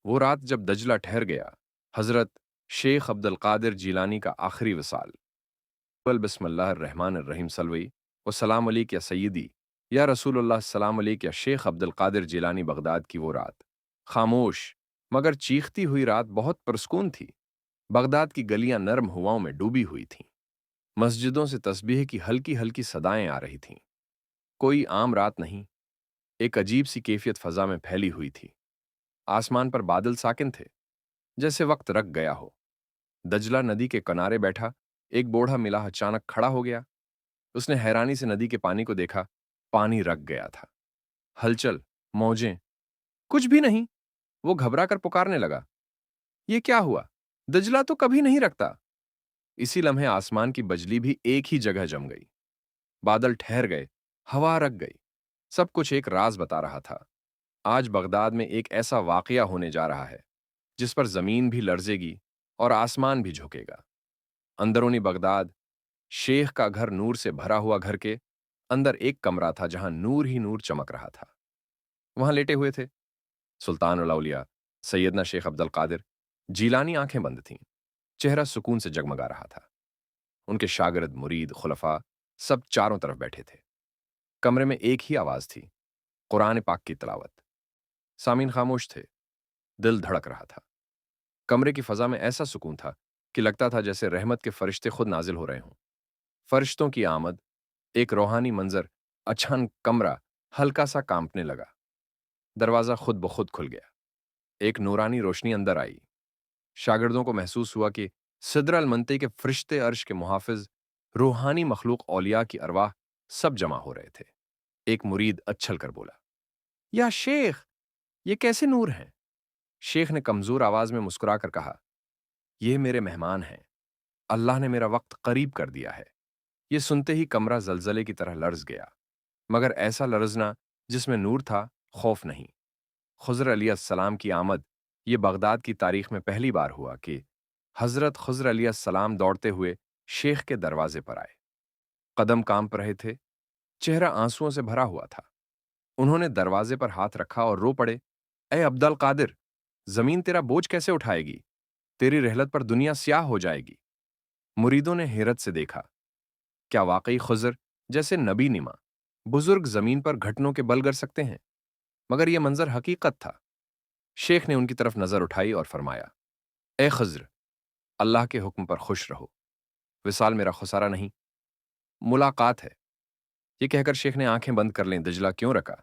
وہ رات جب دجلہ ٹھہر گیا، حضرت شیخ عبد القادر جیلانی کا آخری وصال۔ بسم اللہ الرحمن الرحیم سلوی والسلام علیک یا سیدی یا رسول اللہ، السلام علیک یا شیخ عبد القادر جیلانی۔ بغداد کی وہ رات، خاموش مگر چیختی ہوئی رات، بہت پرسکون تھی۔ بغداد کی گلیاں نرم ہواؤں میں ڈوبی ہوئی تھیں، مسجدوں سے تسبیح کی ہلکی ہلکی صدائیں آ رہی تھیں۔ کوئی عام رات نہیں، ایک عجیب سی کیفیت فضا میں پھیلی ہوئی تھی۔ آسمان پر بادل ساکن تھے، جیسے وقت رک گیا ہو۔ دجلہ ندی کے کنارے بیٹھا ایک بوڑھا ملاح اچانک کھڑا ہو گیا۔ اس نے حیرانی سے ندی کے پانی کو دیکھا، پانی رک گیا تھا۔ ہلچل، موجیں، کچھ بھی نہیں۔ وہ گھبرا کر پکارنے لگا، یہ کیا ہوا؟ دجلہ تو کبھی نہیں رکتا۔ اسی لمحے آسمان کی بجلی بھی ایک ہی جگہ جم گئی، بادل ٹھہر گئے، ہوا رک گئی۔ سب کچھ ایک راز بتا رہا تھا۔ آج بغداد میں ایک ایسا واقعہ ہونے جا رہا ہے جس پر زمین بھی لرزے گی اور آسمان بھی جھکے گا۔ اندرونی بغداد، شیخ کا گھر نور سے بھرا ہوا گھر کے اندر ایک کمرہ تھا جہاں نور ہی نور چمک رہا تھا۔ وہاں لیٹے ہوئے تھے سلطان الاولیاء سیدنا شیخ عبد القادر جیلانی۔ آنکھیں بند تھیں، چہرہ سکون سے جگمگا رہا تھا۔ ان کے شاگرد، مرید، خلفاء سب چاروں طرف بیٹھے تھے۔ کمرے میں ایک ہی آواز تھی، قرآن پاک کی تلاوت۔ سامعین خاموش تھے، دل دھڑک رہا تھا۔ کمرے کی فضا میں ایسا سکون تھا کہ لگتا تھا جیسے رحمت کے فرشتے خود نازل ہو رہے ہوں۔ فرشتوں کی آمد، ایک روحانی منظر۔ اچانک کمرہ ہلکا سا کانپنے لگا، دروازہ خود بخود کھل گیا، ایک نورانی روشنی اندر آئی۔ شاگردوں کو محسوس ہوا کہ سدر المنطق کے فرشتے، عرش کے محافظ، روحانی مخلوق، اولیاء کی ارواح سب جمع ہو رہے تھے۔ ایک مرید اچھل کر بولا، یا شیخ، یہ کیسے نور ہیں؟ شیخ نے کمزور آواز میں مسکرا کر کہا، یہ میرے مہمان ہیں، اللہ نے میرا وقت قریب کر دیا ہے۔ یہ سنتے ہی کمرہ زلزلے کی طرح لرز گیا، مگر ایسا لرزنا جس میں نور تھا، خوف نہیں۔ خضر علیہ السلام کی آمد، یہ بغداد کی تاریخ میں پہلی بار ہوا کہ حضرت خضر علیہ السلام دوڑتے ہوئے شیخ کے دروازے پر آئے۔ قدم کانپ رہے تھے، چہرہ آنسوؤں سے بھرا ہوا تھا۔ انہوں نے دروازے پر ہاتھ رکھا اور رو پڑے، اے عبد القادر، زمین تیرا بوجھ کیسے اٹھائے گی؟ تیری رحلت پر دنیا سیاہ ہو جائے گی۔ مریدوں نے حیرت سے دیکھا، کیا واقعی خضر جیسے نبی نما بزرگ زمین پر گھٹنوں کے بل گر سکتے ہیں؟ مگر یہ منظر حقیقت تھا۔ شیخ نے ان کی طرف نظر اٹھائی اور فرمایا، اے خضر، اللہ کے حکم پر خوش رہو، وصال میرا خسارہ نہیں، ملاقات ہے۔ یہ کہہ کر شیخ نے آنکھیں بند کر لیں۔ دجلہ کیوں رکا؟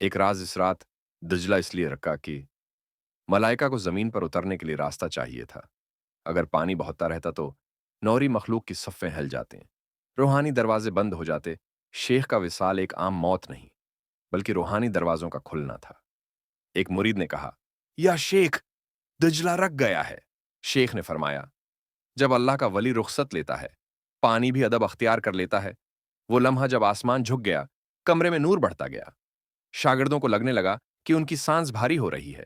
ایک راز اس رات دجلہ اس لیے رکا کہ ملائکہ کو زمین پر اترنے کے لیے راستہ چاہیے تھا۔ اگر پانی بہتا رہتا تو نوری مخلوق کی صفیں ہل جاتے، روحانی دروازے بند ہو جاتے۔ شیخ کا وصال ایک عام موت نہیں، بلکہ روحانی دروازوں کا کھلنا تھا۔ ایک مرید نے کہا، یا شیخ، دجلہ رک گیا ہے۔ شیخ نے فرمایا، جب اللہ کا ولی رخصت لیتا ہے، پانی بھی ادب اختیار کر لیتا ہے۔ وہ لمحہ جب آسمان جھک گیا، کمرے میں نور بڑھتا گیا۔ شاگردوں کو لگنے لگا کہ ان کی سانس بھاری ہو رہی ہے۔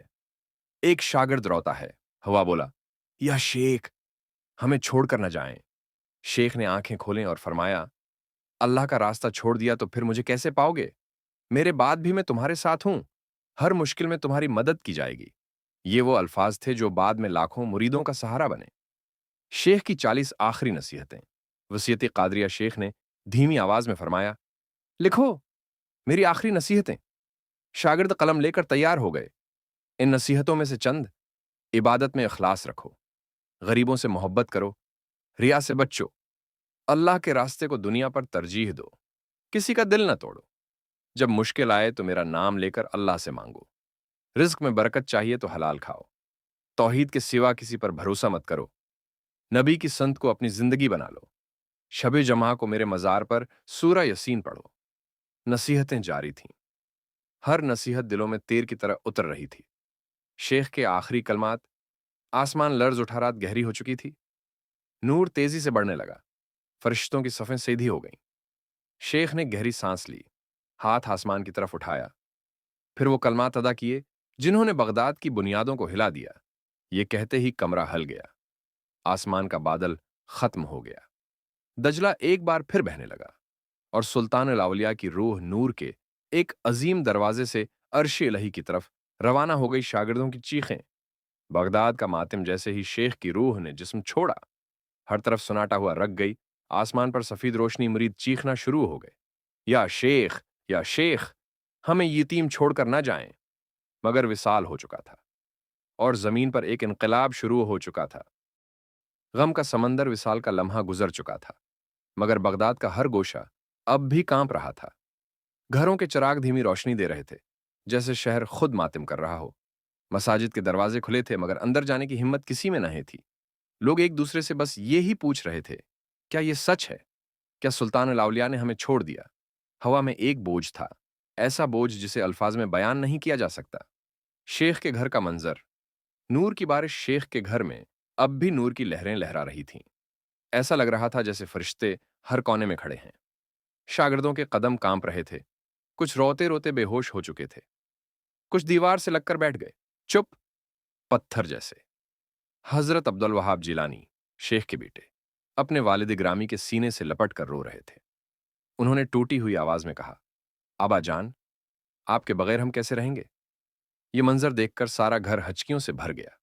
ایک شاگرد روتا ہے، ہوا بولا، یا شیخ، ہمیں چھوڑ کر نہ جائیں۔ شیخ نے آنکھیں کھولیں اور فرمایا، اللہ کا راستہ چھوڑ دیا تو پھر مجھے کیسے پاؤ گے؟ میرے بعد بھی میں تمہارے ساتھ ہوں، ہر مشکل میں تمہاری مدد کی جائے گی۔ یہ وہ الفاظ تھے جو بعد میں لاکھوں مریدوں کا سہارا بنے۔ شیخ کی 40 آخری نصیحتیں۔ وصیت قادریہ شیخ نے دھیمی آواز میں فرمایا، لکھو میری آخری نصیحتیں۔ شاگرد قلم لے کر تیار ہو گئے۔ ان نصیحتوں میں سے چند: عبادت میں اخلاص رکھو، غریبوں سے محبت کرو، ریا سے بچو، اللہ کے راستے کو دنیا پر ترجیح دو، کسی کا دل نہ توڑو، جب مشکل آئے تو میرا نام لے کر اللہ سے مانگو، رزق میں برکت چاہیے تو حلال کھاؤ، توحید کے سوا کسی پر بھروسہ مت کرو، نبی کی سنت کو اپنی زندگی بنا لو، شب جمعہ کو میرے مزار پر سورہ یاسین پڑھو۔ نصیحتیں جاری تھیں، ہر نصیحت دلوں میں تیر کی طرح اتر رہی تھی۔ شیخ کے آخری کلمات، آسمان لرز اٹھا، رات گہری ہو چکی تھی، نور تیزی سے بڑھنے لگا، فرشتوں کی صفیں سیدھی ہو گئیں۔ شیخ نے گہری سانس لی، ہاتھ آسمان کی طرف اٹھایا، پھر وہ کلمات ادا کیے جنہوں نے بغداد کی بنیادوں کو ہلا دیا۔ یہ کہتے ہی کمرہ ہل گیا، آسمان کا بادل ختم ہو گیا، دجلہ ایک بار پھر بہنے لگا، اور سلطان الاولیاء کی روح نور کے ایک عظیم دروازے سے عرش الہی کی طرف रवाना हो गई शागिर्दों की चीखें। बगदाद का मातिम जैसे ही शेख की रूह ने जिस्म छोड़ा, हर तरफ सुनाटा हुआ रख गई। आसमान पर सफेद रोशनी मुरीद चीखना शुरू हो गए, या शेख, या शेख, हमें यतीम छोड़कर ना जाएं। मगर विसाल हो चुका था और जमीन पर एक इनकलाब शुरू हो चुका था। गम का समंदर विसाल का लम्हा गुजर चुका था, मगर बगदाद का हर गोशा अब भी कांप रहा था। घरों के चिराग धीमी रोशनी दे रहे थे, जैसे शहर खुद मातिम कर रहा हो। मसाजिद के दरवाजे खुले थे, मगर अंदर जाने की हिम्मत किसी में नहीं थी। लोग एक दूसरे से बस ये ही पूछ रहे थे, क्या ये सच है? क्या सुल्तान अल औलिया ने हमें छोड़ दिया? हवा में एक बोझ था, ऐसा बोझ जिसे अल्फाज में बयान नहीं किया जा सकता। शेख के घर का मंजर। नूर की बारिश शेख के घर में अब भी नूर की लहरें लहरा रही थीं। ऐसा लग रहा था जैसे फरिश्ते हर कोने में खड़े हैं। शागिर्दों के कदम कांप रहे थे, कुछ रोते रोते बेहोश हो चुके थे, कुछ दीवार से लगकर बैठ गए, चुप, पत्थर जैसे। हजरत अब्दुल वहाब जिलानी, शेख के बेटे, अपने वालिद ग्रामी के सीने से लपट कर रो रहे थे। उन्होंने टूटी हुई आवाज में कहा, आबा जान, आपके बगैर हम कैसे रहेंगे? ये मंजर देखकर सारा घर हचकियों से भर गया।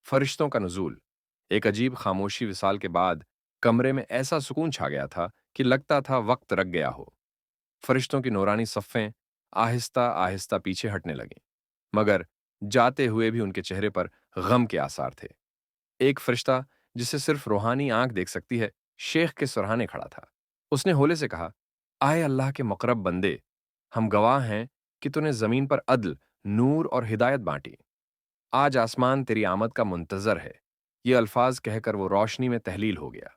फरिश्तों का नुज़ूल। एक अजीब खामोशी विसाल के बाद कमरे में ऐसा सुकून छा गया था कि लगता था वक्त रख गया हो। फरिश्तों की नूरानी सफ़ें आहिस्ता आहिस्ता पीछे हटने लगीं, मगर जाते हुए भी उनके चेहरे पर गम के आसार थे। एक फरिश्ता, जिसे सिर्फ रूहानी आंख देख सकती है, शेख के सुरहाने खड़ा था। उसने होले से कहा, आए अल्लाह के मुकर्रब बंदे, हम गवाह हैं कि तूने जमीन पर अदल, नूर और हिदायत बांटी। आज आसमान तेरी आमद का मुंतजर है। ये अल्फाज कहकर वो रोशनी में तहलील हो गया।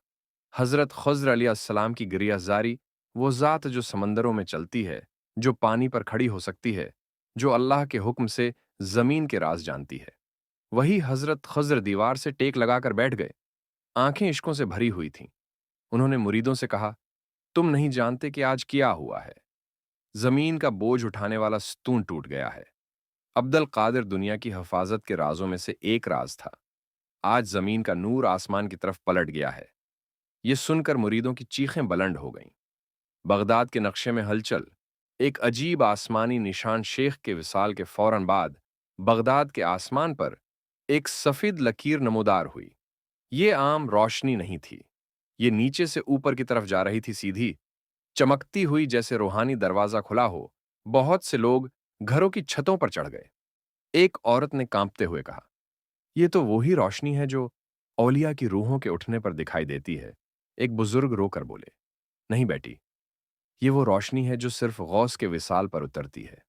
हजरत खज़र अलैहिस्सलाम की गिरियाजारी, वो ज़ात जो समंदरों में चलती है, जो पानी पर खड़ी हो सकती है, जो अल्लाह के हुक्म से जमीन के राज जानती है। वही हजरत खज़र दीवार से टेक लगाकर बैठ गए, आंखें इश्कों से भरी हुई थीं। उन्होंने मुरीदों से कहा, तुम नहीं जानते कि आज क्या हुआ है। जमीन का बोझ उठाने वाला स्तून टूट गया है। अब्दुल कादिर दुनिया की हिफाजत के राजों में से एक राज था। आज जमीन का नूर आसमान की तरफ पलट गया है। ये सुनकर मुरीदों की चीखें बुलंद हो गईं। बगदाद के नक्शे में हलचल। एक अजीब आसमानी निशान। शेख के विसाल के फौरन बाद बगदाद के आसमान पर एक सफेद लकीर नमूदार हुई। ये आम रोशनी नहीं थी, ये नीचे से ऊपर की तरफ जा रही थी, सीधी, चमकती हुई, जैसे रूहानी दरवाजा खुला हो। बहुत से लोग घरों की छतों पर चढ़ गए। एक औरत ने कांपते हुए कहा, ये तो वही रोशनी है जो औलिया की रूहों के उठने पर दिखाई देती है। एक बुजुर्ग रोकर बोले, नहीं बेटी, ये वो रोशनी है जो सिर्फ गौस के विसाल पर उतरती है।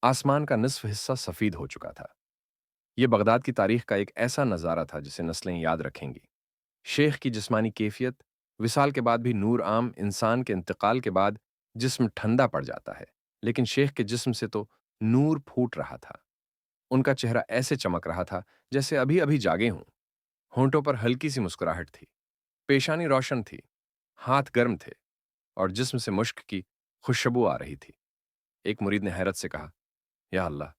आसमान का निस्फ हिस्सा सफेद हो चुका था। ये बगदाद की तारीख का एक ऐसा नजारा था जिसे नस्लें याद रखेंगी। शेख की जिस्मानी कैफियत। विसाल के बाद भी नूर आम। इंसान के इंतकाल के बाद जिस्म ठंडा पड़ जाता है, लेकिन शेख के जिस्म से तो नूर फूट रहा था। उनका चेहरा ऐसे चमक रहा था जैसे अभी अभी जागे हों। होंठों पर हल्की सी मुस्कुराहट थी, पेशानी रोशन थी, हाथ गर्म थे और जिस्म से मुश्क की खुशबू आ रही थी। एक मुरीद ने हैरत से कहा, या अल्लाह,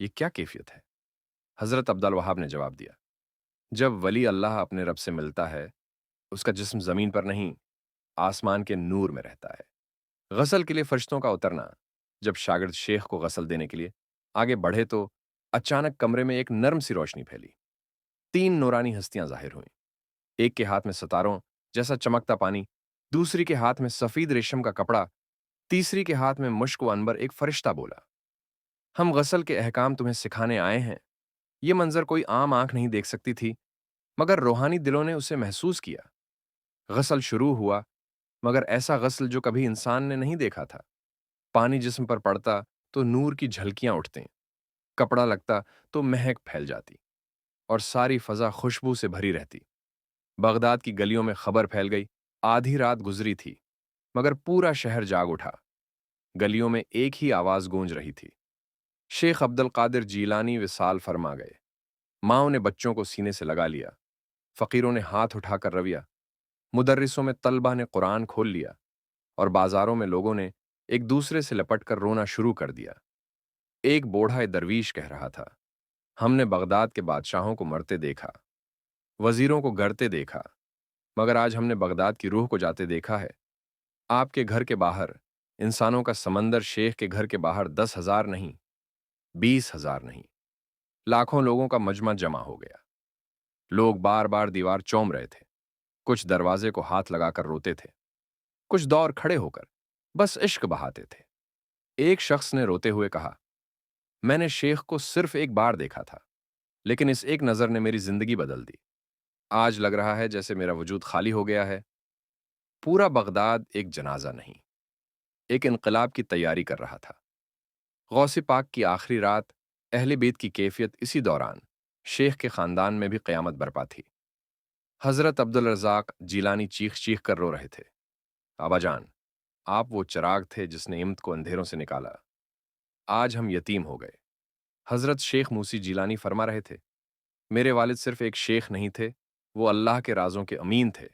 ये क्या कैफियत है? हजरत अब्दुल वहाब ने जवाब दिया, जब वली अल्लाह अपने रब से मिलता है, उसका जिस्म जमीन पर नहीं, आसमान के नूर में रहता है। गसल के लिए फरिश्तों का उतरना। जब शागिर्द शेख को गसल देने के लिए आगे बढ़े तो अचानक कमरे में एक नर्म सी रोशनी फैली। तीन नूरानी हस्तियां जाहिर हुईं। एक के हाथ में सितारों जैसा चमकता पानी, दूसरी के हाथ में सफेद रेशम का कपड़ा, तीसरी के हाथ में मुश्क व अनबर। एक फरिश्ता बोला, हम गसल के अहकाम तुम्हें सिखाने आए हैं। ये मंजर कोई आम आंख नहीं देख सकती थी, मगर रूहानी दिलों ने उसे महसूस किया। गसल शुरू हुआ, मगर ऐसा गसल जो कभी इंसान ने नहीं देखा था। पानी जिस्म पर पड़ता तो नूर की झलकियां उठती, कपड़ा लगता तो महक फैल जाती और सारी फजा खुशबू से भरी रहती। बगदाद की गलियों में खबर फैल गई, आधी रात गुजरी थी, मगर पूरा शहर जाग उठा। गलियों में एक ही आवाज गूंज रही थी, शेख अब्दुल कादिर जीलानी विसाल फरमा गए। माओं ने बच्चों को सीने से लगा लिया, फकीरों ने हाथ उठाकर रविया, मुदर्रिसों में तलबा ने कुरान खोल लिया और बाजारों में लोगों ने एक दूसरे से लपटकर रोना शुरू कर दिया। एक बूढ़ा दरवीश कह रहा था, हमने बगदाद के बादशाहों को मरते देखा, वजीरों को गरते देखा, मगर आज हमने बगदाद की रूह को जाते देखा है। आपके घर के बाहर इंसानों का समंदर, शेख के घर के बाहर 10,000 नहीं, 20,000 नहीं, लाखों लोगों का मजमा जमा हो गया। लोग बार बार दीवार चौम रहे थे, कुछ दरवाजे को हाथ लगाकर रोते थे, कुछ दौर खड़े होकर बस इश्क बहाते थे। एक शख्स ने रोते हुए कहा, मैंने शेख को सिर्फ एक बार देखा था, लेकिन इस एक नजर ने मेरी जिंदगी बदल दी। आज लग रहा है जैसे मेरा वजूद खाली हो गया है। पूरा बगदाद एक जनाजा नहीं, एक इनकलाब की तैयारी कर रहा था। गौसे पाक की आखिरी रात, अहले बेत की कैफियत इसी दौरान शेख के खानदान में भी क़यामत बरपा थी। हजरत अब्दुल रज़ाक जीलानी चीख चीख कर रो रहे थे, आबाजान, आप वो चिराग थे जिसने इम्त को अंधेरों से निकाला। आज हम यतीम हो गए। हजरत शेख मूसी जीलानी फरमा रहे थे, मेरे वालिद सिर्फ एक शेख नहीं थे, वो अल्लाह के राजों के अमीन थे।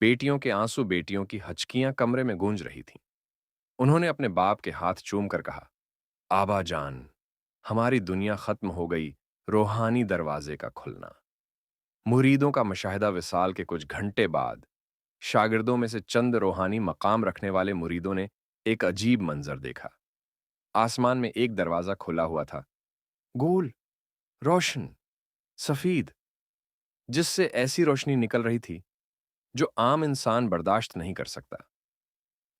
बेटियों के आंसू, बेटियों की हचकियां कमरे में गूंज रही थीं। उन्होंने अपने बाप के हाथ चूम कर कहा, आबा जान, हमारी दुनिया खत्म हो गई, रूहानी दरवाजे का खुलना। मुरीदों का मुशाहिदा विसाल के कुछ घंटे बाद शागिर्दों में से चंद रूहानी मकाम रखने वाले मुरीदों ने एक अजीब मंजर देखा। आसमान में एक दरवाजा खुला हुआ था, गोल, रोशन, सफीद, जिससे ऐसी रोशनी निकल रही थी जो आम इंसान बर्दाश्त नहीं कर सकता।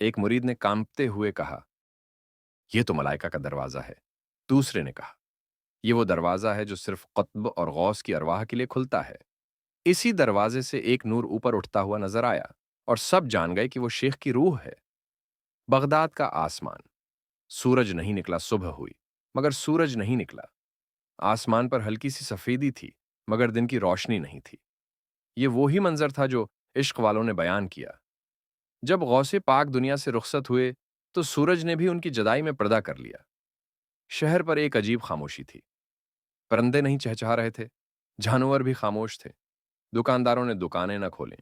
एक मुरीद ने कांपते हुए कहा, यह तो मलाइका का दरवाजा है। दूसरे ने कहा, यह वो दरवाजा है जो सिर्फ क़ुत्ब और गौस की अरवाह के लिए खुलता है। इसी दरवाजे से एक नूर ऊपर उठता हुआ नजर आया और सब जान गए कि वो शेख की रूह है। बगदाद का आसमान, सूरज नहीं निकला, सुबह हुई मगर सूरज नहीं निकला। आसमान पर हल्की सी सफेदी थी मगर दिन की रोशनी नहीं थी। ये वो ही मंजर था जो इश्क वालों ने बयान किया। जब गौसे पाक दुनिया से रुखसत हुए तो सूरज ने भी उनकी जदाई में पर्दा कर लिया। शहर पर एक अजीब खामोशी थी। परिंदे नहीं चहचहा रहे थे, जानवर भी खामोश थे। दुकानदारों ने दुकानें न खोलें,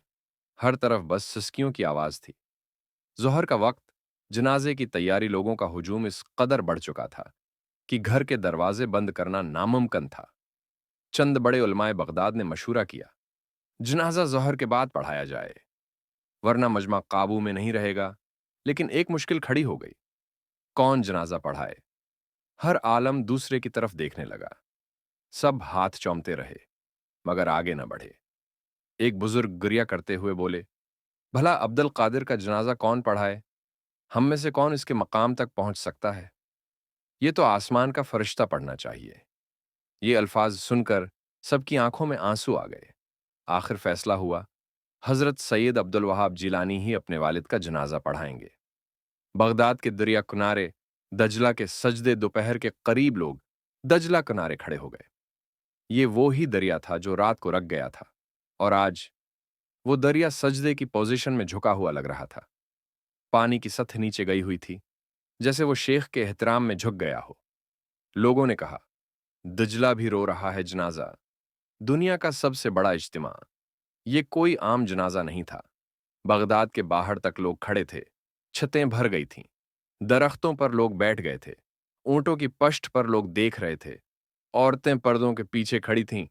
हर तरफ बस सिसकियों की आवाज थी। जोहर का वक्त, जनाजे की तैयारी, लोगों का हुजूम इस कदर बढ़ चुका था कि घर के दरवाजे बंद करना नामुमकिन था। चंद बड़े उलमाए बगदाद ने मशूरा किया, जनाजा जोहर के बाद पढ़ाया जाए, वरना मजमा काबू में नहीं रहेगा। लेकिन एक मुश्किल खड़ी हो गई, कौन जनाजा पढ़ाए? हर आलम दूसरे की तरफ देखने लगा। सब हाथ चौमते रहे मगर आगे न बढ़े। एक बुजुर्ग गिरिया करते हुए बोले, भला अब्दुल कादिर का जनाजा कौन पढ़ाए? हम में से कौन इसके मकाम तक पहुंच सकता है? ये तो आसमान का फरिश्ता पढ़ना चाहिए। ये अल्फाज सुनकर सबकी आंखों में आंसू आ गए। आखिर फैसला हुआ, हजरत सैयद अब्दुल वहाब जिलानी ही अपने वालिद का जनाजा पढ़ाएंगे। बगदाद के दरिया किनारे दजला के सजदे दोपहर के करीब लोग दजला किनारे खड़े हो गए। ये वो ही दरिया था जो रात को रख गया था और आज वो दरिया सजदे की पोजीशन में झुका हुआ लग रहा था। पानी की सतह नीचे गई हुई थी, जैसे वो शेख के एहतराम में झुक गया हो। लोगों ने कहा, दजला भी रो रहा है जनाजा। दुनिया का सबसे बड़ा इज्तिमा। ये कोई आम जनाजा नहीं था। बगदाद के बाहर तक लोग खड़े थे, छतें भर गई थीं, दरख्तों पर लोग बैठ गए थे, ऊंटों की पश्त पर लोग देख रहे थे, औरतें पर्दों के पीछे खड़ी थीं,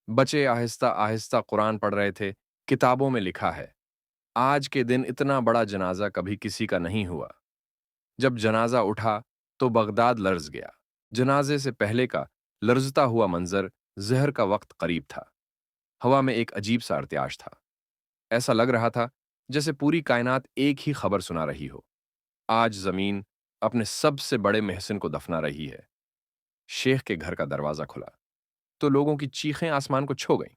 बच्चे आहिस्ता आहिस्ता कुरान पढ़ रहे थे। किताबों में लिखा है, आज के दिन इतना बड़ा जनाजा कभी किसी का नहीं हुआ। जब जनाजा उठा तो बगदाद लर्ज गया। जनाजे से पहले का लर्जता हुआ मंजर, जहर का वक्त करीब था। हवा में एक अजीब सा अर्त्याश था। ऐसा लग रहा था जैसे पूरी कायनात एक ही खबर सुना रही हो। आज जमीन अपने सबसे बड़े महसिन को दफना रही है। शेख के घर का दरवाजा खुला तो लोगों की चीखें आसमान को छू गईं।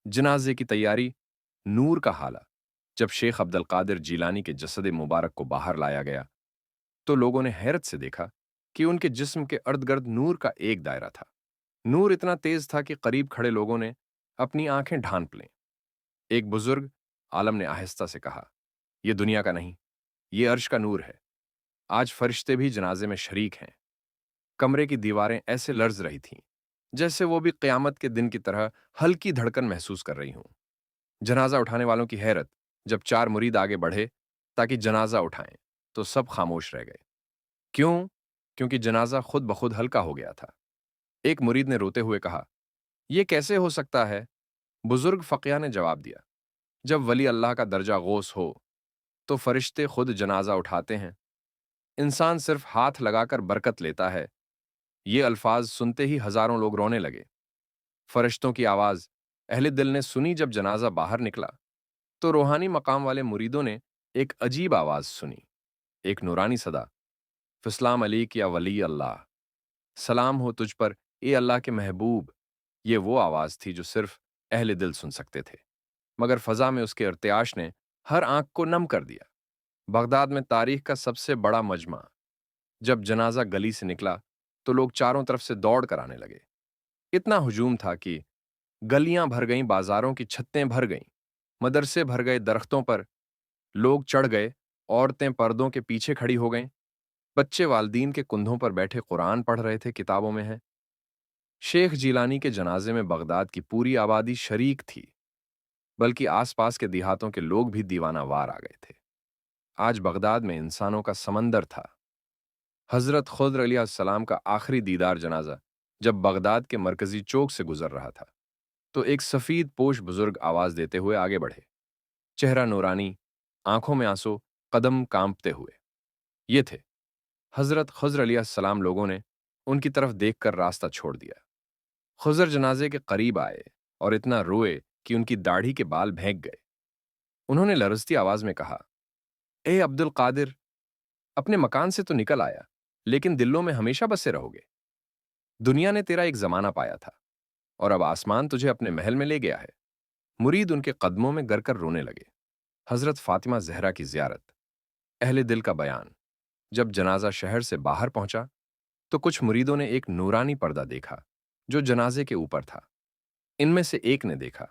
जनाजे की तैयारी, नूर का हाला। जब शेख अब्दुल कादिर जीलानी के जसद मुबारक को बाहर लाया गया तो लोगों ने हैरत से देखा कि उनके जिस्म के अर्द गिर्द नूर का एक दायरा था। नूर इतना तेज था कि करीब खड़े लोगों ने अपनी आंखें ढांप लें। एक बुजुर्ग आलम ने आहिस्ता से कहा, यह दुनिया का नहीं, ये अर्श का नूर है। आज फरिश्ते भी जनाजे में शरीक हैं। कमरे की दीवारें ऐसे लर्ज रही थीं जैसे वो भी क़यामत के दिन की तरह हल्की धड़कन महसूस कर रही हूं। जनाजा उठाने वालों की हैरत, जब चार मुरीद आगे बढ़े ताकि जनाजा उठाएं तो सब खामोश रह गए। क्यों? क्योंकि जनाजा खुद ब खुद हल्का हो गया था। एक मुरीद ने रोते हुए कहा, यह कैसे हो सकता है? बुजुर्ग फकिया ने जवाब दिया, जब वली अल्लाह का दर्जा गौस हो तो फरिश्ते खुद जनाजा उठाते हैं। इंसान सिर्फ हाथ लगाकर बरकत लेता है, ये अल्फाज सुनते ही हजारों लोग रोने लगे। फरिश्तों की आवाज अहले दिल ने सुनी। जब जनाजा बाहर निकला तो रूहानी मकाम वाले मुरीदों ने एक अजीब आवाज सुनी, एक नूरानी सदा, फिस्लाम अलीक या वली अल्लाह, सलाम हो तुझ पर ए अल्लाह के महबूब। ये वो आवाज थी जो सिर्फ अहले दिल सुन सकते थे, मगर फजा में उसके इर्तियाश ने हर आंख को नम कर दिया। बगदाद में तारीख का सबसे बड़ा मजमा। जब जनाजा गली से निकला तो लोग चारों तरफ से दौड़ कर आने लगे। इतना हुजूम था कि गलियां भर गईं, बाजारों की छतें भर गईं, मदरसे भर गए, दरख्तों पर लोग चढ़ गए, औरतें पर्दों के पीछे खड़ी हो गईं, बच्चे वालदीन के कुंधों पर बैठे कुरान पढ़ रहे थे, किताबों में है। शेख जीलानी के जनाजे में बगदाद की पूरी आबादी शरीक थी, बल्कि आसपास के देहातों के लोग भी दीवाना वार आ गए थे। आज बगदाद में इंसानों का समंदर था। हजरत खुद्र अलैहिस्सलाम का आखिरी दीदार जनाजा जब बगदाद के मरकजी चौक से गुजर रहा था तो एक सफीद पोश बुजुर्ग आवाज देते हुए आगे बढ़े, चेहरा नूरानी, आंखों में आंसू, कदम कांपते हुए। ये थे हजरत खुद्र अलैहिस्सलाम। लोगों ने उनकी तरफ देखकर रास्ता छोड़ दिया। खुजर जनाजे के करीब आए और इतना रोए कि उनकी दाढ़ी के बाल भेंक गए। उन्होंने लरजती आवाज में कहा, ए अब्दुल कादिर, अपने मकान से तो निकल आया, लेकिन दिलों में हमेशा बसे रहोगे। दुनिया ने तेरा एक जमाना पाया था और अब आसमान तुझे अपने महल में ले गया है। मुरीद उनके कदमों में गर कर रोने लगे। हजरत फातिमा जहरा की जियारत, अहले दिल का बयान। जब जनाजा शहर से बाहर पहुंचा तो कुछ मुरीदों ने एक नूरानी पर्दा देखा जो जनाजे के ऊपर था। इनमें से एक ने देखा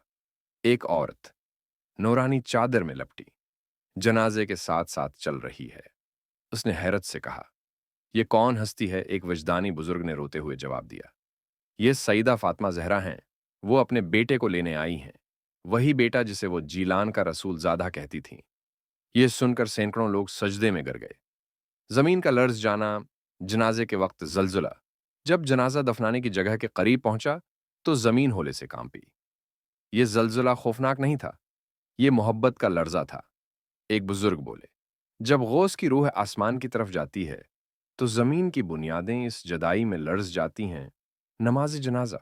एक औरत नूरानी चादर में लपटी जनाजे के साथ साथ चल रही है। उसने हैरत से कहा, यह कौन हस्ती है? एक वजदानी बुजुर्ग ने रोते हुए जवाब दिया, ये सईदा फातिमा जहरा हैं। वो अपने बेटे को लेने आई हैं, वही बेटा जिसे वो जीलान का रसूल ज़ादा कहती थीं। ये सुनकर सैकड़ों लोग सजदे में गिर गए। जमीन का लर्ज जाना, जनाजे के वक्त जलजुला। जब जनाजा दफनाने की जगह के करीब पहुंचा तो जमीन होले से कांपी। ये जलजुला खौफनाक नहीं था, ये मोहब्बत का लर्जा था। एक बुजुर्ग बोले, जब गौस की रूह आसमान की तरफ जाती है तो जमीन की बुनियादें इस जदाई में लर्ज जाती हैं। नमाज जनाजा,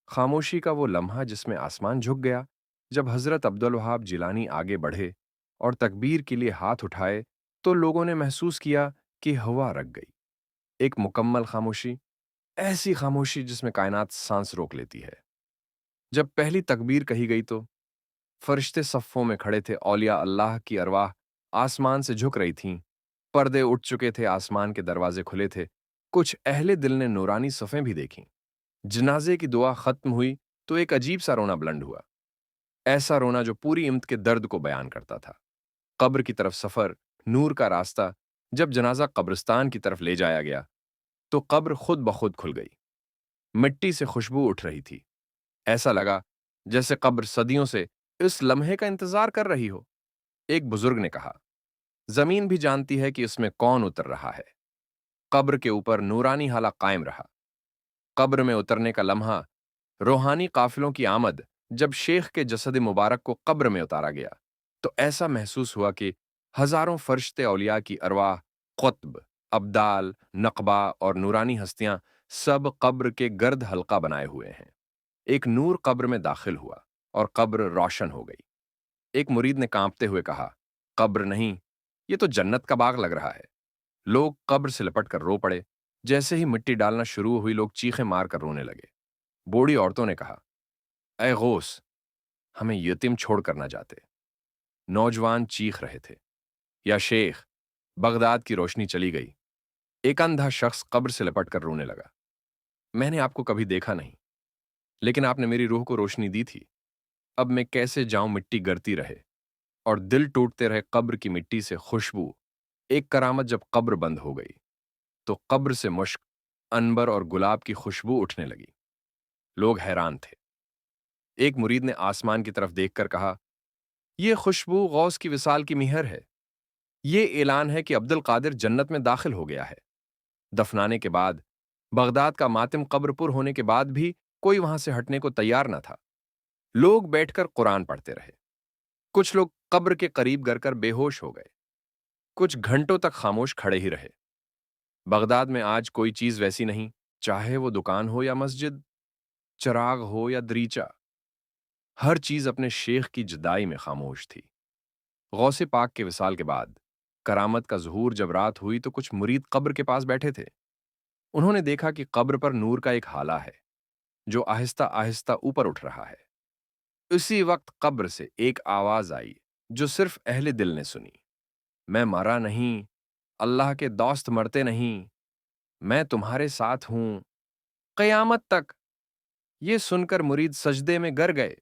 खामोशी का वो लम्हा जिसमें आसमान झुक गया। जब हजरत अब्दुल वहाब जिलानी आगे बढ़े और तकबीर के लिए हाथ उठाए तो लोगों ने महसूस किया कि हवा रक गई। एक मुकम्मल खामोशी, ऐसी खामोशी जिसमें कायनात सांस रोक लेती है। जब पहली तकबीर कही गई तो फरिश्ते सफ़ों में खड़े थे, औलिया अल्लाह की अरवाह आसमान से झुक रही थीं, पर्दे उठ चुके थे, आसमान के दरवाजे खुले थे। कुछ अहले दिल ने नूरानी सफ़ें भी देखीं। जनाजे की दुआ खत्म हुई तो एक अजीब सा रोना बुलंद हुआ, ऐसा रोना जो पूरी इम्त के दर्द को बयान करता था। कब्र की तरफ सफर, नूर का रास्ता। जब जनाजा कब्रिस्तान की तरफ ले जाया गया तो कब्र खुद ब खुद खुल गई। मिट्टी से खुशबू उठ रही थी। ऐसा लगा जैसे कब्र सदियों से इस लम्हे का इंतजार कर रही हो। एक बुजुर्ग ने कहा, जमीन भी जानती है कि इसमें कौन उतर रहा है। कब्र के ऊपर नूरानी हाला कायम रहा। कब्र में उतरने का लम्हा, रूहानी काफिलों की आमद। जब शेख के जसद मुबारक को कब्र में उतारा गया तो ऐसा महसूस हुआ कि हजारों फरिश्ते औलिया की अरवाह, कुतब, अब्दाल, नकबा और नूरानी हस्तियां सब कब्र के गर्द हल्का बनाए हुए हैं। एक नूर कब्र में दाखिल हुआ और कब्र रोशन हो गई। एक मुरीद ने कांपते हुए कहा, कब्र नहीं, ये तो जन्नत का बाग लग रहा है। लोग कब्र से लपट कर रो पड़े। जैसे ही मिट्टी डालना शुरू हुई लोग चीखें मार कर रोने लगे। बूढ़ी औरतों ने कहा, ऐ गौस, हमें यतीम छोड़ कर ना जाते। नौजवान चीख रहे थे, या शेख। बगदाद की रोशनी चली गई। एक अंधा शख्स कब्र से लपट कर रोने लगा, मैंने आपको कभी देखा नहीं, लेकिन आपने मेरी रूह को रोशनी दी थी। अब मैं कैसे जाऊं? मिट्टी गिरती रहे और दिल टूटते रहे। कब्र की मिट्टी से खुशबू। एक करामत, जब कब्र बंद हो गई तो कब्र से मुश्क, अनबर और गुलाब की खुशबू उठने लगी। लोग हैरान थे। एक मुरीद ने आसमान की तरफ देखकर कहा, यह खुशबू गौस की विसाल की मिहर है। ये ऐलान है कि अब्दुल कादिर जन्नत में दाखिल हो गया है। दफनाने के बाद बगदाद का मातिम कब्रपुर होने के बाद भी कोई वहां से हटने को तैयार न था। लोग बैठकर कुरान पढ़ते रहे। कुछ लोग कब्र के करीब गिरकर बेहोश हो गए। कुछ घंटों तक खामोश खड़े ही रहे। बगदाद में आज कोई चीज वैसी नहीं چاہے وہ دکان ہو یا مسجد، چراغ ہو یا دریچہ، ہر چیز اپنے شیخ کی جدائی میں خاموش تھی۔ غوث پاک کے وصال کے بعد کرامت کا ظہور جب رات ہوئی تو کچھ مرید قبر کے پاس بیٹھے تھے۔ انہوں نے دیکھا کہ قبر پر نور کا ایک ہالہ ہے جو آہستہ آہستہ اوپر اٹھ رہا ہے۔ اسی وقت قبر سے ایک آواز آئی جو صرف اہل دل نے سنی، میں مرا نہیں، اللہ کے دوست مرتے نہیں، میں تمہارے ساتھ ہوں قیامت تک۔ یہ سن کر مرید سجدے میں گر گئے۔